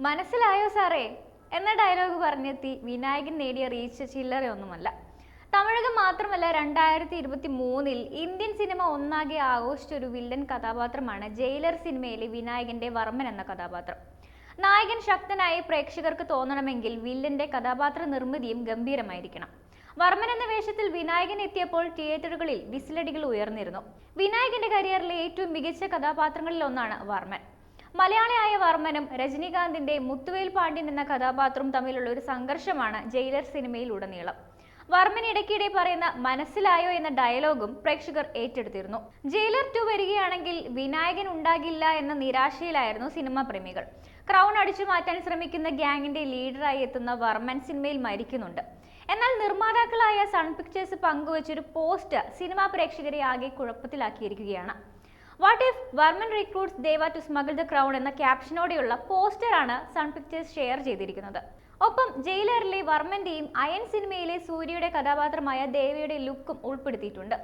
മനസ്സിലായോ സാറേ എന്ന ഡയലോഗ് പറഞ്ഞെത്തി വിനായകൻ നേടിയ റീച്ച് ചില്ലറയൊന്നുമല്ല. തമിഴകം മാത്രമല്ല, 2023 ഇന്ത്യൻ സിനിമ ഒന്നാകെ ആഘോഷിച്ച ഒരു വില്ലൻ കഥാപാത്രമാണ് ജയിലർ സിനിമയിലെ വിനായകന്റെ വർമ്മൻ എന്ന കഥാപാത്രം. നായകൻ ശക്തനായി പ്രേക്ഷകർക്ക് തോന്നണമെങ്കിൽ വില്ലന്റെ കഥാപാത്ര നിർമ്മിതിയും ഗംഭീരമായിരിക്കണം. വർമ്മൻ എന്ന വേഷത്തിൽ വിനായകൻ എത്തിയപ്പോൾ തിയേറ്ററുകളിൽ വിസിലടികൾ ഉയർന്നിരുന്നു. വിനായകന്റെ കരിയറിലെ ഏറ്റവും മികച്ച കഥാപാത്രങ്ങളിൽ ഒന്നാണ് വർമ്മൻ. മലയാളിയായ വർമ്മനും രജനീകാന്തിന്റെ മുത്തുവേൽ പാണ്ഡ്യൻ എന്ന കഥാപാത്രവും തമ്മിലുള്ള ഒരു സംഘർഷമാണ് ജയിലർ സിനിമയിൽ ഉടനീളം. വർമ്മൻ ഇടയ്ക്കിടെ പറയുന്ന മനസ്സിലായോ എന്ന ഡയലോഗും പ്രേക്ഷകർ ഏറ്റെടുത്തിരുന്നു. ജയിലർ 2 വരികയാണെങ്കിൽ വിനായകൻ ഉണ്ടാകില്ല എന്ന നിരാശയിലായിരുന്നു സിനിമാ പ്രേമികൾ. ക്രൗൺ അടിച്ചു മാറ്റാൻ ശ്രമിക്കുന്ന ഗ്യാങ്ങിന്റെ ലീഡറായി എത്തുന്ന വർമ്മൻ സിനിമയിൽ മരിക്കുന്നുണ്ട്. എന്നാൽ നിർമ്മാതാക്കളായ സൺ പിക്ചേഴ്സ് പങ്കുവച്ചൊരു പോസ്റ്റ് സിനിമാ പ്രേക്ഷകരെ ആകെ കുഴപ്പത്തിലാക്കിയിരിക്കുകയാണ്. What if Varman recruits Deva to smuggle the crown എന്ന ക്യാപ്ഷനോടെയുള്ള പോസ്റ്ററാണ് സൺ പിക്ചേഴ്സ് ഷെയർ ചെയ്തിരിക്കുന്നത്. ഒപ്പം ജയിലറിലെ വർമ്മന്റെയും അയൻ സിനിമയിലെ സൂര്യയുടെ കഥാപാത്രമായ ദേവയുടെ ലുക്കും ഉൾപ്പെടുത്തിയിട്ടുണ്ട്.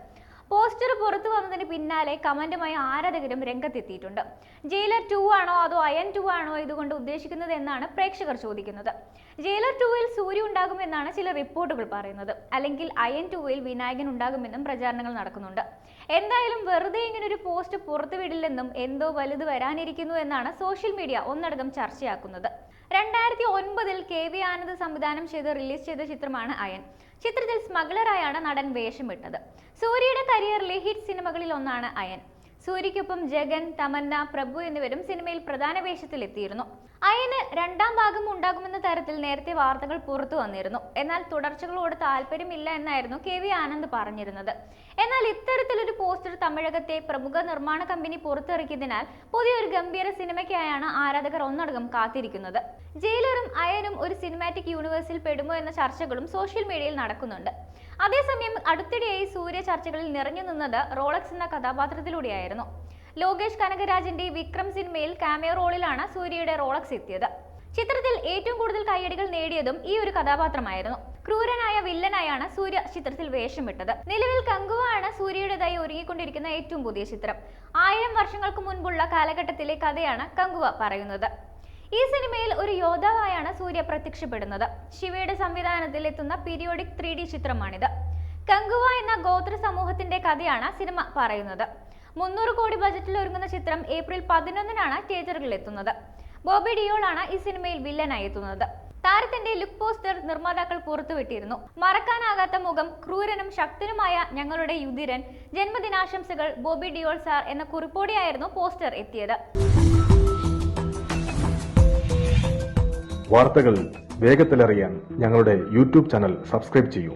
പോസ്റ്റർ പുറത്തു വന്നതിന് പിന്നാലെ കമന്റുമായി ആരാധകരും രംഗത്തെത്തിയിട്ടുണ്ട്. ജയിലർ 2 ആണോ അതോ അയൻ 2 ആണോ ഇതുകൊണ്ട് ഉദ്ദേശിക്കുന്നത് എന്നാണ് പ്രേക്ഷകർ ചോദിക്കുന്നത്. ജയിലർ 2-ൽ സൂര്യ ഉണ്ടാകുമെന്നാണ് ചില റിപ്പോർട്ടുകൾ പറയുന്നത്. അല്ലെങ്കിൽ അയൻ 2-ൽ വിനായകൻ ഉണ്ടാകുമെന്നും പ്രചാരണങ്ങൾ നടക്കുന്നുണ്ട്. എന്തായാലും വെറുതെ ഇങ്ങനൊരു പോസ്റ്റ് പുറത്തുവിടില്ലെന്നും എന്തോ വലുത് വരാനിരിക്കുന്നു എന്നാണ് സോഷ്യൽ മീഡിയ ഒന്നടങ്കം ചർച്ചയാക്കുന്നത്. 2009-ൽ KV ആനന്ദ് സംവിധാനം ചെയ്ത് റിലീസ് ചെയ്ത ചിത്രമാണ് അയൻ. ചിത്രത്തിൽ സ്മഗ്ലറായാണ് നടൻ വേഷമിട്ടത്. സൂര്യയുടെ കരിയറിലെ ഹിറ്റ് സിനിമകളിൽ ഒന്നാണ് അയൻ. സൂര്യയ്ക്കൊപ്പം ജഗൻ, തമന്ന, പ്രഭു എന്നിവരും സിനിമയിൽ പ്രധാന വേഷത്തിലെത്തിയിരുന്നു. അയന് 2ാം ഭാഗം ഉണ്ടാകുമെന്ന തരത്തിൽ നേരത്തെ വാർത്തകൾ പുറത്തു വന്നിരുന്നു. എന്നാൽ തുടർച്ചകളോട് താല്പര്യമില്ല എന്നായിരുന്നു KV ആനന്ദ് പറഞ്ഞിരുന്നത്. എന്നാൽ ഇത്തരത്തിലൊരു പോസ്റ്റർ തമിഴകത്തെ പ്രമുഖ നിർമ്മാണ കമ്പനി പുറത്തിറക്കിയതിനാൽ പുതിയൊരു ഗംഭീര സിനിമയ്ക്കായാണ് ആരാധകർ ഒന്നടങ്കം കാത്തിരിക്കുന്നത്. ജയിലറും അയനും ഒരു സിനിമാറ്റിക് യൂണിവേഴ്സിൽ പെടുമോ എന്ന ചർച്ചകളും സോഷ്യൽ മീഡിയയിൽ നടക്കുന്നുണ്ട്. അതേസമയം അടുത്തിടെയായി സൂര്യ ചർച്ചകളിൽ നിറഞ്ഞു നിന്നത് റോളക്സ് എന്ന കഥാപാത്രത്തിലൂടെയായിരുന്നു. ലോകേഷ് കനകരാജിന്റെ വിക്രം സിനിമയിൽ കാമിയോ റോളിലാണ് സൂര്യയുടെ റോളക്സ് എത്തിയത്. ചിത്രത്തിൽ ഏറ്റവും കൂടുതൽ കയ്യടികൾ നേടിയതും ഈ ഒരു കഥാപാത്രമായിരുന്നു. ക്രൂരനായ വില്ലനായാണ് സൂര്യ ചിത്രത്തിൽ വേഷമിട്ടത്. നിലവിൽ കങ്കുവ ആണ് സൂര്യയുടേതായി ഒരുങ്ങിക്കൊണ്ടിരിക്കുന്ന ഏറ്റവും പുതിയ ചിത്രം. 1000 വർഷങ്ങൾക്ക് മുൻപുള്ള കാലഘട്ടത്തിലെ കഥയാണ് കങ്കുവ പറയുന്നത്. ഈ സിനിമയിൽ ഒരു യോദ്ധാവായാണ് സൂര്യ പ്രത്യക്ഷപ്പെടുന്നത്. ശിവയുടെ സംവിധാനത്തിൽ എത്തുന്ന പീരിയോഡിക് 3D ചിത്രമാണിത്. കങ്കുവ എന്ന ഗോത്ര സമൂഹത്തിന്റെ കഥയാണ് സിനിമ പറയുന്നത്. 300 കോടി ബജറ്റിൽ ഒരുങ്ങുന്ന ചിത്രം ഏപ്രിൽ 11-നാണ് തിയേറ്ററുകളിൽ എത്തുന്നത്. ബോബി ഡിയോൾ ആണ് ഈ സിനിമയിൽ വില്ലനായി എത്തുന്നത്. താരത്തിന്റെ ലുക്ക് പോസ്റ്റർ നിർമ്മാതാക്കൾ പുറത്തുവിട്ടിരുന്നു. മറക്കാനാകാത്ത മുഖം, ക്രൂരനും ശക്തനുമായ ഞങ്ങളുടെ യുധിരൻ, ജന്മദിനാശംസകൾ ബോബി ഡിയോൾ സാർ എന്ന കുറിപ്പോടെയായിരുന്നു പോസ്റ്റർ എത്തിയത്. വാർത്തകൾ വേഗത്തിലറിയാൻ ഞങ്ങളുടെ യൂട്യൂബ് ചാനൽ സബ്സ്ക്രൈബ് ചെയ്യൂ.